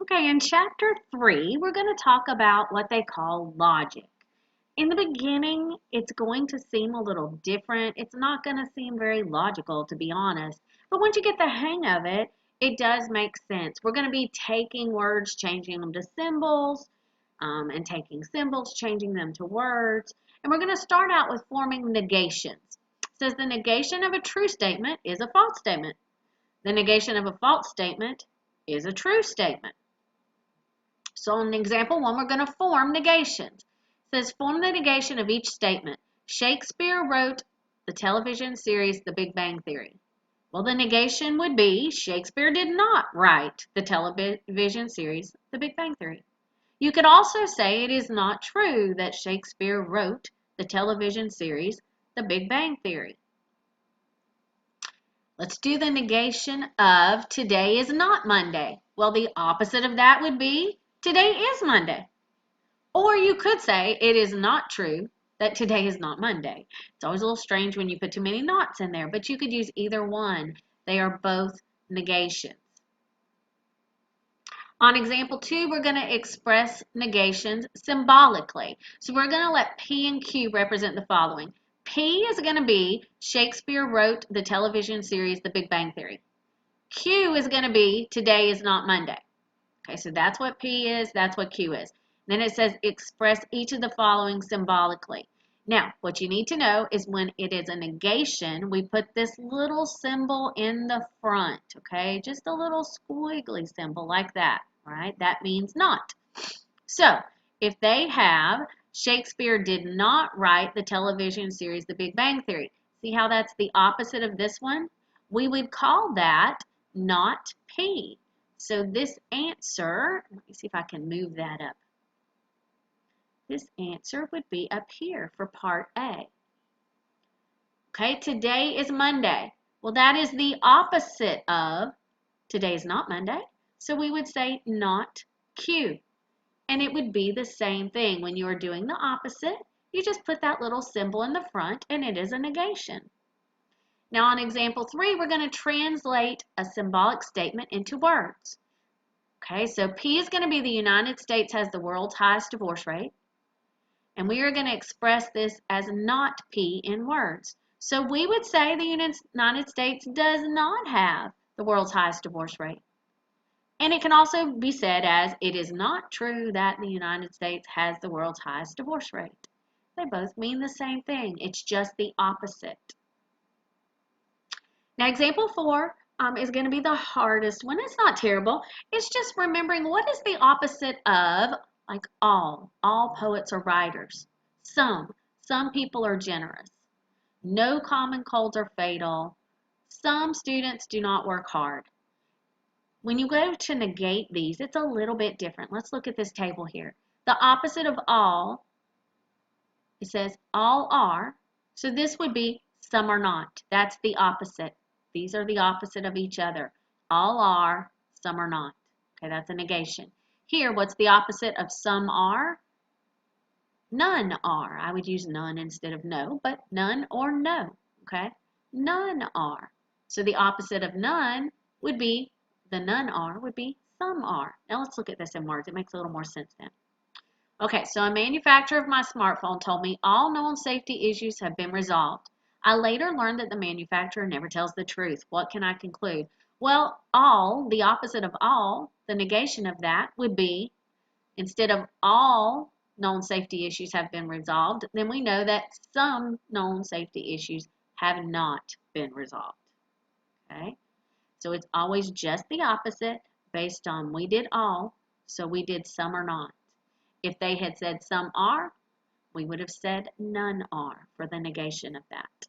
Okay, in chapter 3, we're going to talk about what they call logic. In the beginning, it's going to seem a little different. It's not going to seem very logical, to be honest. But once you get the hang of it, it does make sense. We're going to be taking words, changing them to symbols, and taking symbols, changing them to words. And we're going to start out with forming negations. It says the negation of a true statement is a false statement. The negation of a false statement is a true statement. So in example 1, we're going to form negations. It says form the negation of each statement. Shakespeare wrote the television series The Big Bang Theory. Well, the negation would be Shakespeare did not write the television series The Big Bang Theory. You could also say it is not true that Shakespeare wrote the television series The Big Bang Theory. Let's do the negation of today is not Monday. Well, the opposite of that would be today is Monday. Or you could say it is not true that today is not Monday. It's always a little strange when you put too many nots in there, but you could use either one. They are both negations. On example 2, we're going to express negations symbolically. So we're going to let P and Q represent the following. P is going to be Shakespeare wrote the television series The Big Bang Theory. Q is going to be today is not Monday. Okay, so that's what P is, that's what Q is. Then it says express each of the following symbolically. Now, what you need to know is when it is a negation, we put this little symbol in the front, okay? Just a little squiggly symbol like that, all right? That means not. So, if they have Shakespeare did not write the television series The Big Bang Theory. See how that's the opposite of this one? We would call that not P. So this answer, let me see if I can move that up. This answer would be up here for part A. Okay, today is Monday. Well, that is the opposite of today is not Monday. So we would say not Q. And it would be the same thing. When you are doing the opposite, you just put that little symbol in the front and it is a negation. Now on example 3, we're going to translate a symbolic statement into words. Okay, so P is going to be the United States has the world's highest divorce rate. And we are going to express this as not P in words. So we would say the United States does not have the world's highest divorce rate. And it can also be said as it is not true that the United States has the world's highest divorce rate. They both mean the same thing. It's just the opposite. Now example 4 is going to be the hardest one. It's not terrible. It's just remembering what is the opposite of like all. All poets are writers. Some people are generous. No common colds are fatal. Some students do not work hard. When you go to negate these, it's a little bit different. Let's look at this table here. The opposite of all, it says all are. So this would be some are not. That's the opposite. These are the opposite of each other. All are, some are not. Okay, that's a negation. Here, what's the opposite of some are? None are. I would use none instead of no, but none or no. Okay, none are. So the opposite of none would be the none are would be some are. Now let's look at this in words. It makes a little more sense then. Okay, so a manufacturer of my smartphone told me all known safety issues have been resolved. I later learned that the manufacturer never tells the truth. What can I conclude? Well, all, the opposite of all, the negation of that would be instead of all known safety issues have been resolved, then we know that some known safety issues have not been resolved. Okay? So it's always just the opposite based on we did all, so we did some or not. If they had said some are, we would have said none are for the negation of that.